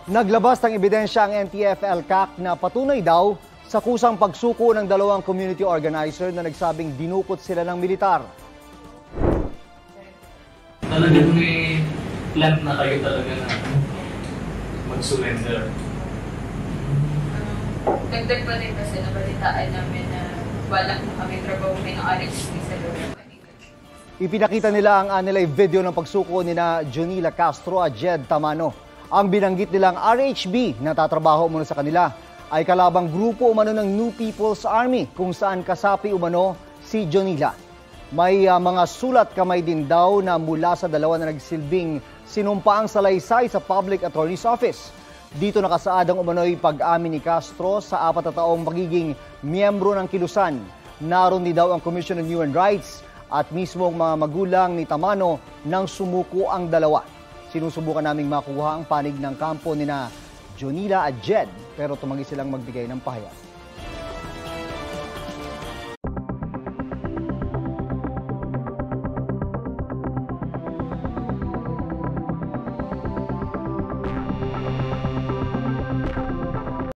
Naglabas ng ebidensya ang NTF-ELCAC na patunay daw sa kusang pagsuko ng dalawang community organizer na nagsabing dinukot sila ng militar. Talagang may plan na kayo talaga na mag-surrender. Dagdag pa din kasi nabalitaan namin na balak na kami trabaho ng RHB sa loob. Ipinakita nila ang anilay video ng pagsuko ni na Jonila Castro at Jed Tamano. Ang binanggit nilang RHB na tatrabaho umano sa kanila ay kalabang grupo umano ng New People's Army kung saan kasapi umano si Jonila. May mga sulat kamay din daw na mula sa dalawa na nagsilbing sinumpaang salaysay sa Public Attorney's Office. Dito nakasaadang umano'y pag-amin ni Castro sa 4 na taong pagiging miyembro ng kilusan. Naroon din daw ang Commission on Human Rights at mismong mga magulang ni Tamano nang sumuko ang dalawa. Sinusubukan naming makuha ang panig ng kampo ni na Jonila at Jed pero tumanggi silang magbigay ng pahayag.